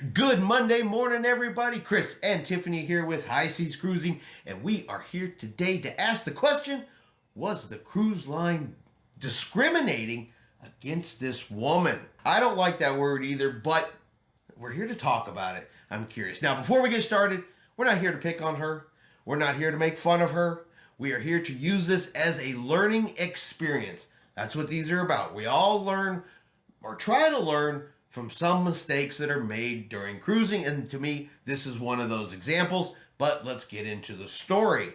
Good Monday morning, everybody. Chris and Tiffany here with High Seas Cruising, and we are here today to ask the question, was the cruise line discriminating against this woman? I don't like that word either, but we're here to talk about it. I'm curious. Now, before we get started, we're not here to pick on her. We're not here to make fun of her. We are here to use this as a learning experience. That's what these are about. We all learn or try to learn from some mistakes that are made during cruising, and to me, this is one of those examples, but let's get into the story.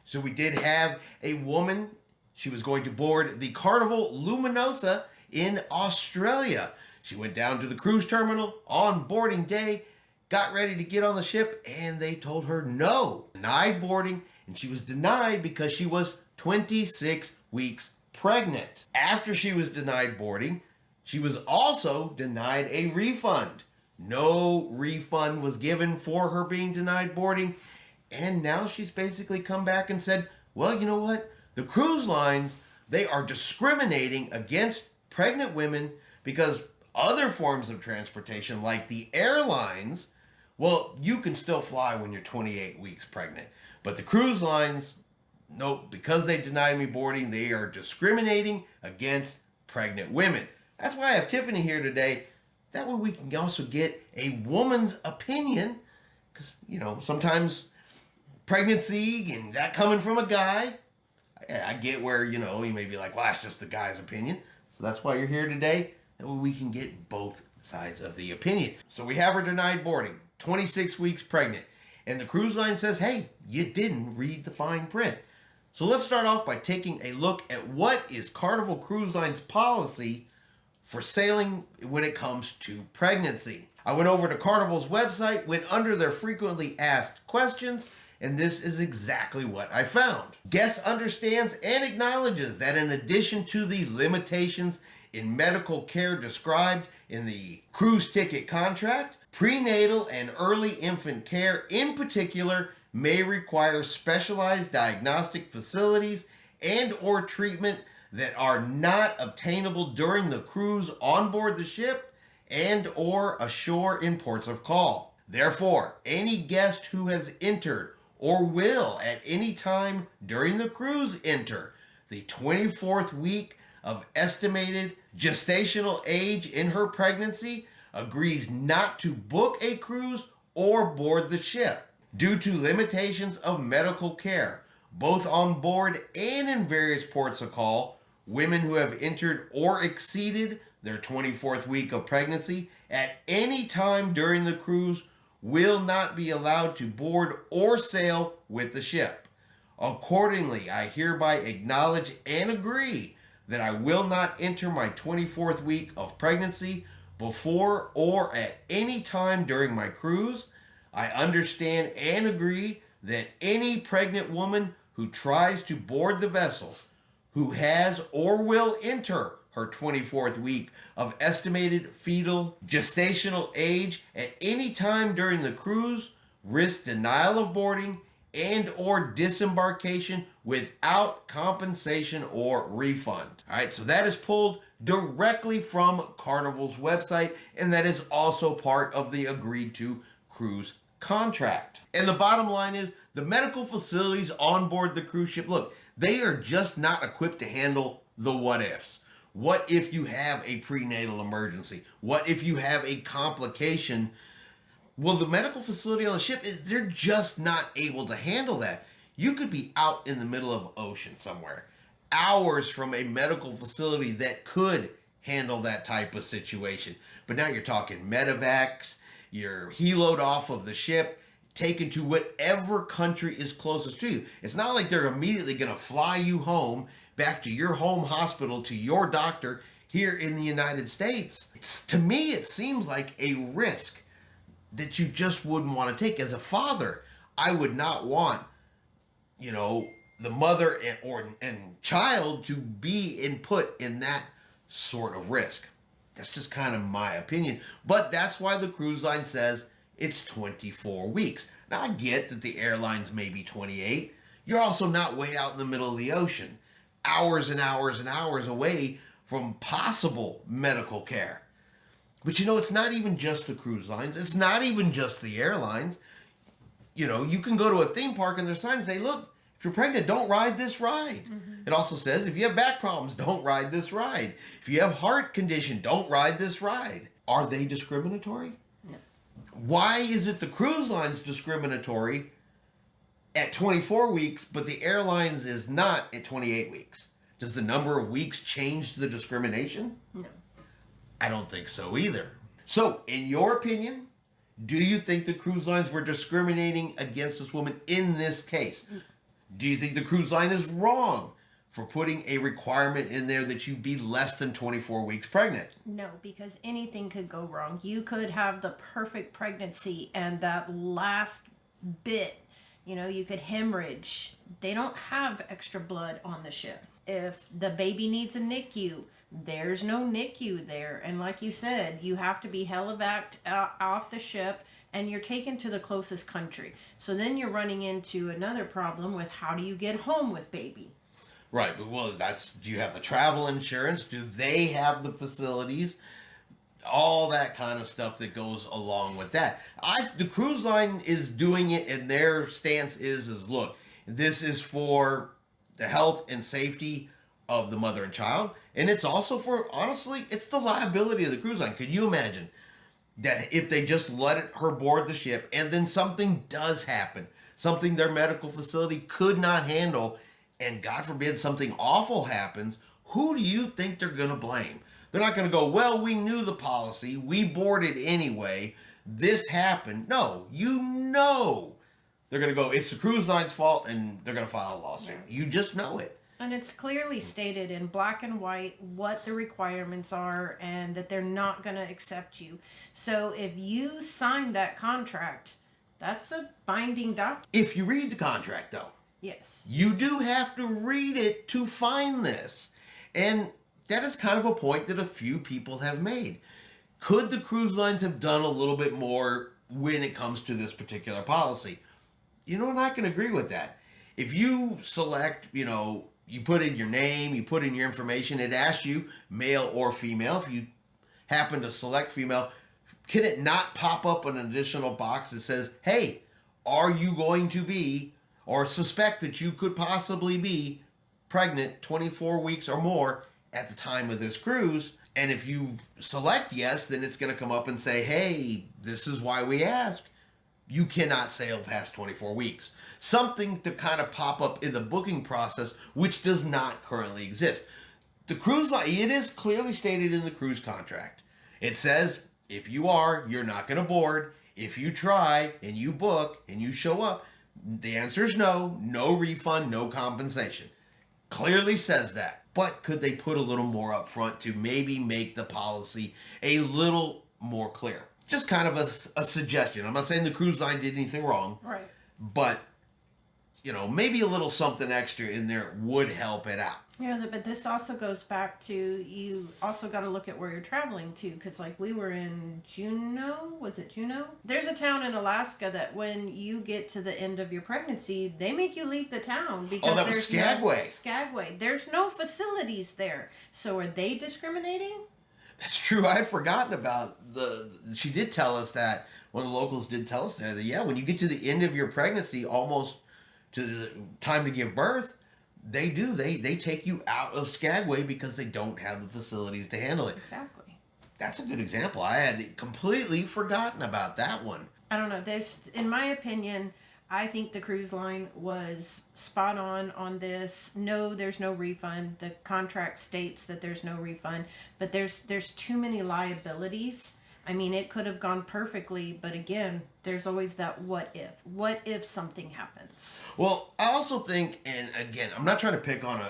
So we did have a woman. She was going to board the Carnival Luminosa in Australia. She went down to the cruise terminal on boarding day, got ready to get on the ship, and they told her no, denied boarding, and she was denied because she was 26 weeks pregnant. After she was denied boarding, she was also denied a refund. No refund was given for her being denied boarding. And now she's basically come back and said, well, you know what? The cruise lines, they are discriminating against pregnant women because other forms of transportation, like the airlines, well, you can still fly when you're 28 weeks pregnant. But the cruise lines, nope, because they denied me boarding, they are discriminating against pregnant women. That's why I have Tiffany here today. That way we can also get a woman's opinion. Because, you know, sometimes pregnancy and that coming from a guy, I get where, you know, you may be like, well, that's just the guy's opinion. So that's why you're here today. That way we can get both sides of the opinion. So we have her denied boarding, 26 weeks pregnant. And the cruise line says, hey, you didn't read the fine print. So let's start off by taking a look at what is Carnival Cruise Lines policy for sailing when it comes to pregnancy. I went over to Carnival's website, went under their frequently asked questions, and this is exactly what I found. Guest understands and acknowledges that in addition to the limitations in medical care described in the cruise ticket contract, prenatal and early infant care in particular may require specialized diagnostic facilities and or treatment that are not obtainable during the cruise on board the ship and or ashore in ports of call. Therefore, any guest who has entered or will at any time during the cruise enter the 24th week of estimated gestational age in her pregnancy agrees not to book a cruise or board the ship due to limitations of medical care, both on board and in various ports of call. Women who have entered or exceeded their 24th week of pregnancy at any time during the cruise will not be allowed to board or sail with the ship. Accordingly, I hereby acknowledge and agree that I will not enter my 24th week of pregnancy before or at any time during my cruise. I understand and agree that any pregnant woman who tries to board the vessel who has or will enter her 24th week of estimated fetal gestational age at any time during the cruise risks denial of boarding and or disembarkation without compensation or refund. All right, so that is pulled directly from Carnival's website, and that is also part of the agreed to cruise contract. And the bottom line is the medical facilities on board the cruise ship, look, they are just not equipped to handle the what ifs. What if you have a prenatal emergency? What if you have a complication? Well, the medical facility on the ship, they're just not able to handle that. You could be out in the middle of an ocean somewhere, hours from a medical facility that could handle that type of situation. But now you're talking medevacs, you're heloed off of the ship, taken to whatever country is closest to you. It's not like they're immediately going to fly you home back to your home hospital, to your doctor here in the United States. To me, it seems like a risk that you just wouldn't want to take. As a father, I would not want, you know, the mother and child to be put in that sort of risk. That's just kind of my opinion. But that's why the cruise line says it's 24 weeks. Now, I get that the airlines may be 28. You're also not way out in the middle of the ocean, hours and hours and hours away from possible medical care. But it's not even just the cruise lines. It's not even just the airlines. You can go to a theme park and there's signs say, look, if you're pregnant, don't ride this ride. It also says, if you have back problems, don't ride this ride. If you have heart condition, don't ride this ride. Are they discriminatory? No. Why is it the cruise lines discriminatory at 24 weeks, but the airlines is not at 28 weeks? Does the number of weeks change the discrimination? No. I don't think so either. So, in your opinion, do you think the cruise lines were discriminating against this woman in this case? Do you think the cruise line is wrong for putting a requirement in there that you be less than 24 weeks pregnant? No, because anything could go wrong. You could have the perfect pregnancy and that last bit, you could hemorrhage. They don't have extra blood on the ship. If the baby needs a NICU, there's no NICU there. And like you said, you have to be helivaced off the ship and you're taken to the closest country. So then you're running into another problem with how do you get home with baby? Right, but do you have the travel insurance? Do they have the facilities? All that kind of stuff that goes along with that. The cruise line is doing it, and their stance is look, this is for the health and safety of the mother and child, and it's also for, honestly, it's the liability of the cruise line. Could you imagine that if they just let her board the ship and then something does happen, something their medical facility could not handle, and God forbid something awful happens, who do you think they're going to blame? They're not going to go, well, we knew the policy, we boarded anyway, this happened. No, they're going to go, it's the cruise line's fault, and they're going to file a lawsuit. Yeah. You just know it. And it's clearly stated in black and white what the requirements are and that they're not going to accept you. So if you sign that contract, that's a binding document. If you read the contract, though. Yes. You do have to read it to find this. And that is kind of a point that a few people have made. Could the cruise lines have done a little bit more when it comes to this particular policy? And I can agree with that. If you select, you put in your name, you put in your information, it asks you male or female. If you happen to select female, can it not pop up an additional box that says, hey, are you going to be, or suspect that you could possibly be pregnant 24 weeks or more at the time of this cruise? And if you select yes, then it's going to come up and say, hey, this is why we ask. You cannot sail past 24 weeks. Something to kind of pop up in the booking process, which does not currently exist. The cruise line, it is clearly stated in the cruise contract. It says, if you're not going to board. If you try and you book and you show up, the answer is no refund, no compensation. Clearly says that. But could they put a little more up front to maybe make the policy a little more clear? Just kind of a suggestion. I'm not saying the cruise line did anything wrong. Right. But, maybe a little something extra in there would help it out. Yeah, but this also goes back to, you also got to look at where you're traveling to, because like we were in Juneau, was it Juneau? There's a town in Alaska that when you get to the end of your pregnancy, they make you leave the town because that was Skagway. Skagway. There's no facilities there. So are they discriminating? That's true. I had forgotten about she did tell us that, one of the locals did tell us there that, yeah, when you get to the end of your pregnancy, almost to the time to give birth, they take you out of Skagway because they don't have the facilities to handle it. Exactly. That's a good example. I had completely forgotten about that one. I don't know. In my opinion, I think the cruise line was spot on this. No, there's no refund. The contract states that there's no refund, but there's too many liabilities. I mean, it could have gone perfectly, but again, there's always that what if. What if something happens? Well, I also think, and again, I'm not trying to pick on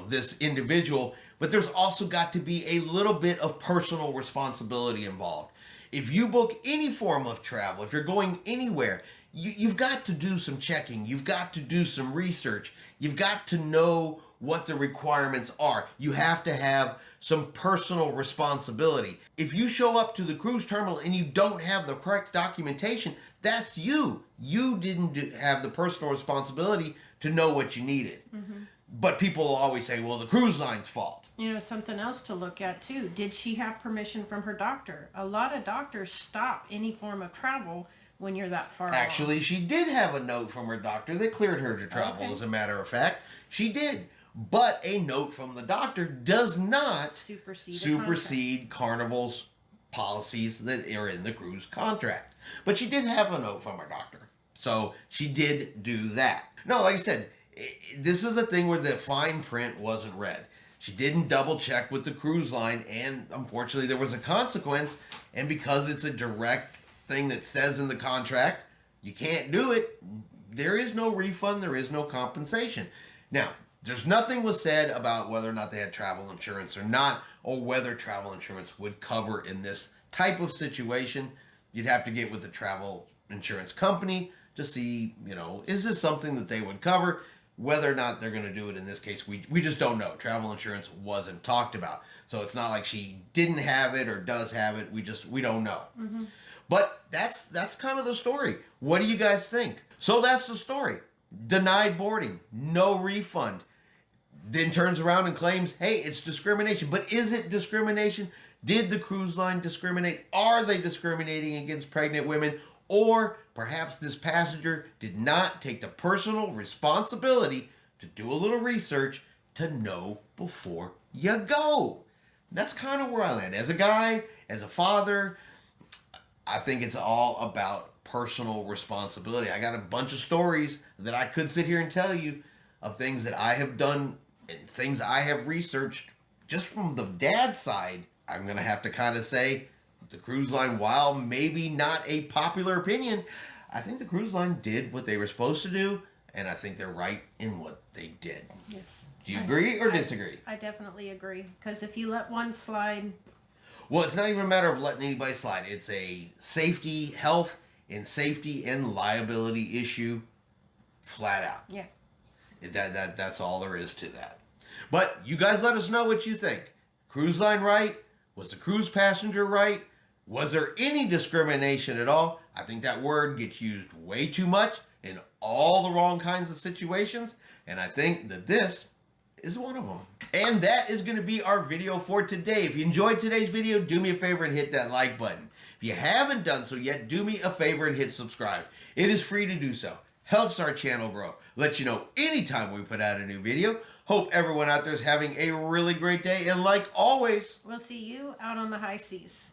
this individual, but there's also got to be a little bit of personal responsibility involved. If you book any form of travel, if you're going anywhere, you've got to do some checking. You've got to do some research. You've got to know what the requirements are. You have to have some personal responsibility. If you show up to the cruise terminal and you don't have the correct documentation, that's you. You didn't have the personal responsibility to know what you needed. Mm-hmm. But people always say, well, the cruise line's fault. You know, something else to look at too. Did she have permission from her doctor? A lot of doctors stop any form of travel when you're that far Actually, along. she did have a note from her doctor that cleared her to travel, Okay. as a matter of fact. She did. But a note from the doctor does not supersede Carnival's policies that are in the cruise contract. But she did have a note from her doctor. So she did do that. No, like I said, this is a thing where the fine print wasn't read. She didn't double check with the cruise line, and unfortunately there was a consequence. And because it's a direct thing that says in the contract, you can't do it, there is no refund, there is no compensation. Now, there's nothing was said about whether or not they had travel insurance or not, or whether travel insurance would cover in this type of situation. You'd have to get with the travel insurance company to see, is this something that they would cover? Whether or not they're going to do it in this case, we just don't know. Travel insurance wasn't talked about. So it's not like she didn't have it or does have it. We don't know. Mm-hmm. But that's kind of the story. What do you guys think? So that's the story. Denied boarding, no refund. Then turns around and claims, hey, it's discrimination. But is it discrimination? Did the cruise line discriminate? Are they discriminating against pregnant women? Or perhaps this passenger did not take the personal responsibility to do a little research to know before you go. That's kind of where I land. As a guy, as a father, I think it's all about personal responsibility. I got a bunch of stories that I could sit here and tell you of things that I have done and things I have researched just from the dad side. I'm going to have to kind of say the cruise line, while maybe not a popular opinion, I think the cruise line did what they were supposed to do, and I think they're right in what they did. Yes. Do you agree or disagree? I definitely agree. Because if you let one slide... Well, it's not even a matter of letting anybody slide. It's a safety, health, and safety and liability issue, flat out. Yeah. That's all there is to that. But you guys let us know what you think. Cruise line right? Was the cruise passenger right? Was there any discrimination at all? I think that word gets used way too much in all the wrong kinds of situations, and I think that this is one of them. And that is going to be our video for today. If you enjoyed today's video, do me a favor and hit that like button. If you haven't done so yet, do me a favor and hit subscribe. It is free to do so. Helps our channel grow. Let you know anytime we put out a new video. Hope everyone out there is having a really great day. And like always, we'll see you out on the high seas.